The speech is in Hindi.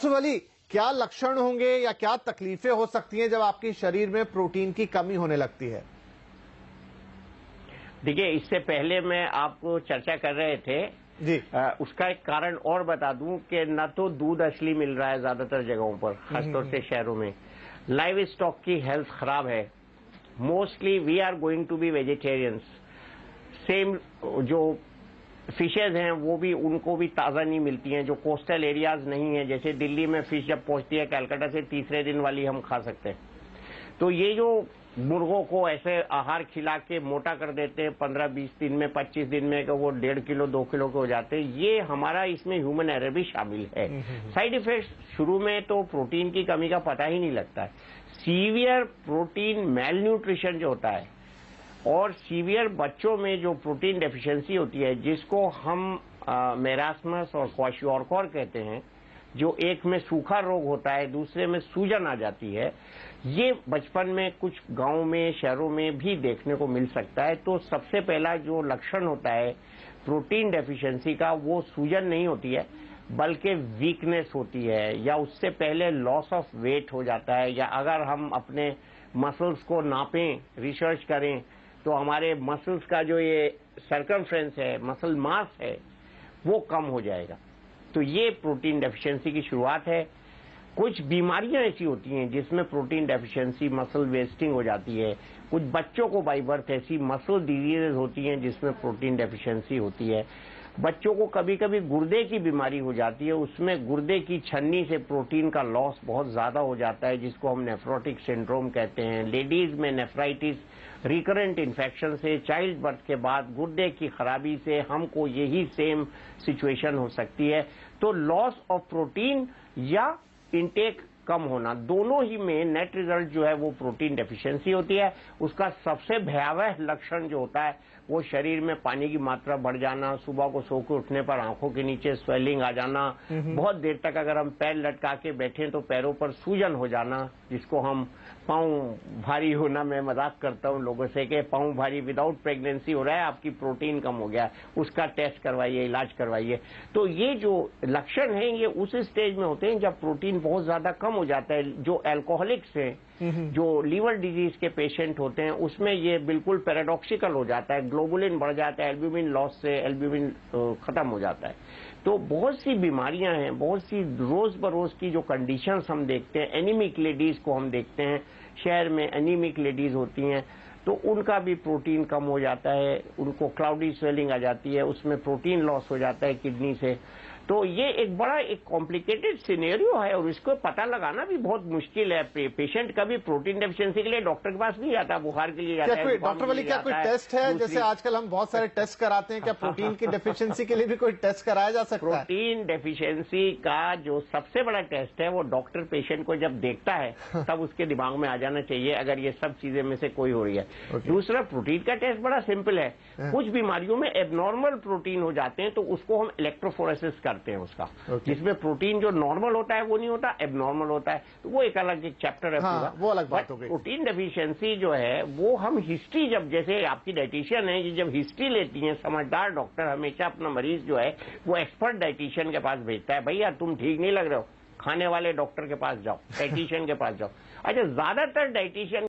डॉक्टर वली, क्या लक्षण होंगे या क्या तकलीफें हो सकती हैं जब आपके शरीर में प्रोटीन की कमी होने लगती है? देखिए, इससे पहले मैं आपको चर्चा कर रहे थे जी। उसका एक कारण और बता दूं कि न तो दूध असली मिल रहा है ज्यादातर जगहों पर, खासतौर से शहरों में। लाइव स्टॉक की हेल्थ खराब है। Mostly we are going to be vegetarians. Same जो फिशेज हैं वो भी, उनको भी ताज़ा नहीं मिलती हैं, जो कोस्टल एरियाज नहीं है। जैसे दिल्ली में फिश जब पहुंचती है कलकत्ता से, तीसरे दिन वाली हम खा सकते हैं। तो ये जो मुर्गों को ऐसे आहार खिला के मोटा कर देते हैं 15-20 दिन में, 25 दिन में, कि वो 1.5 किलो 2 किलो के हो जाते हैं, ये हमारा इसमें ह्यूमन एरर भी शामिल है। साइड इफेक्ट शुरू में तो प्रोटीन की कमी का पता ही नहीं लगता है। सीवियर प्रोटीन मेल न्यूट्रिशन जो होता है और सीवियर बच्चों में जो प्रोटीन डेफिशिएंसी होती है, जिसको हम मेरास्मस और क्वाशियोरकोर कहते हैं, जो एक में सूखा रोग होता है, दूसरे में सूजन आ जाती है, ये बचपन में कुछ गांव में, शहरों में भी देखने को मिल सकता है। तो सबसे पहला जो लक्षण होता है प्रोटीन डेफिशिएंसी का, वो सूजन नहीं होती है, बल्कि वीकनेस होती है, या उससे पहले लॉस ऑफ वेट हो जाता है। या अगर हम अपने मसल्स को नापें, रिसर्च करें, तो हमारे मसल्स का जो ये सर्कमफ्रेंस है, मसल मास है, वो कम हो जाएगा। तो ये प्रोटीन डेफिशिएंसी की शुरुआत है। कुछ बीमारियां ऐसी होती हैं जिसमें प्रोटीन डेफिशिएंसी, मसल वेस्टिंग हो जाती है। कुछ बच्चों को बाई बर्थ ऐसी मसल डिजीजेज होती हैं जिसमें प्रोटीन डेफिशिएंसी होती है। बच्चों को कभी कभी गुर्दे की बीमारी हो जाती है, उसमें गुर्दे की छन्नी से प्रोटीन का लॉस बहुत ज्यादा हो जाता है, जिसको हम नेफ्रोटिक सिंड्रोम कहते हैं। लेडीज में नेफ्राइटिस, रिकरेंट इन्फेक्शन से, चाइल्ड बर्थ के बाद गुर्दे की खराबी से हमको यही सेम सिचुएशन हो सकती है। तो लॉस ऑफ प्रोटीन या इंटेक कम होना, दोनों ही में नेट रिजल्ट जो है वो प्रोटीन डेफिशिएंसी होती है। उसका सबसे भयावह लक्षण जो होता है वो शरीर में पानी की मात्रा बढ़ जाना, सुबह को सो के उठने पर आंखों के नीचे स्वेलिंग आ जाना, बहुत देर तक अगर हम पैर लटका के बैठे तो पैरों पर सूजन हो जाना, जिसको हम पाँव भारी होना, मैं मजाक करता हूं लोगों से कि पाँव भारी विदाउट प्रेगनेंसी हो रहा है, आपकी प्रोटीन कम हो गया, उसका टेस्ट करवाइए, इलाज करवाइए। तो ये जो लक्षण हैं ये उस स्टेज में होते हैं जब प्रोटीन बहुत ज्यादा कम हो जाता है। जो एल्कोहलिक्स हैं, जो लीवर डिजीज के पेशेंट होते हैं, उसमें ये बिल्कुल पैराडॉक्सिकल हो जाता है, ग्लोबुलिन बढ़ जाता है, एल्ब्यूमिन लॉस से एल्ब्यूमिन खत्म हो जाता है। तो बहुत सी बीमारियां हैं, बहुत सी रोज बरोज की जो कंडीशंस हम देखते हैं, एनीमिक लेडीज को हम देखते हैं, शहर में एनीमिक लेडीज होती हैं, तो उनका भी प्रोटीन कम हो जाता है, उनको क्लाउडी स्वेलिंग आ जाती है, उसमें प्रोटीन लॉस हो जाता है किडनी से। तो ये एक बड़ा एक कॉम्प्लिकेटेड सिनेरियो है और इसको पता लगाना भी बहुत मुश्किल है। पेशेंट कभी प्रोटीन डेफिशिएंसी के लिए डॉक्टर के पास नहीं जाता, बुखार के लिए जाता है। डॉक्टर वली, क्या कोई टेस्ट है? जैसे आजकल हम बहुत सारे टेस्ट कराते हैं, क्या प्रोटीन की डेफिशिएंसी के लिए भी कोई टेस्ट कराया जा सकता है? प्रोटीन डेफिशिएंसी का जो सबसे बड़ा टेस्ट है वो डॉक्टर पेशेंट को जब देखता है तब उसके दिमाग में आ जाना चाहिए, अगर ये सब चीजें में से कोई हो रही है। दूसरा, प्रोटीन का टेस्ट बड़ा सिंपल है। कुछ बीमारियों में एबनॉर्मल प्रोटीन हो जाते हैं तो उसको हम इलेक्ट्रोफोरेसिस करते हैं उसका, जिसमें प्रोटीन जो नॉर्मल होता है वो नहीं होता, एबनॉर्मल होता है, तो वो एक अलग एक चैप्टर है पूरा, वो अलग बात हो गई। प्रोटीन डेफिशिएंसी जो है वो हम हिस्ट्री, जब जैसे आपकी डाइटिशियन है, ये जब हिस्ट्री लेती है, समझदार डॉक्टर हमेशा अपना मरीज जो है वो एक्सपर्ट डाइटिशियन के पास भेजता है। भैया तुम ठीक नहीं लग रहे हो, खाने वाले डॉक्टर के पास जाओ, डाइटिशियन के पास जाओ। अच्छा, ज्यादातर डाइटिशियन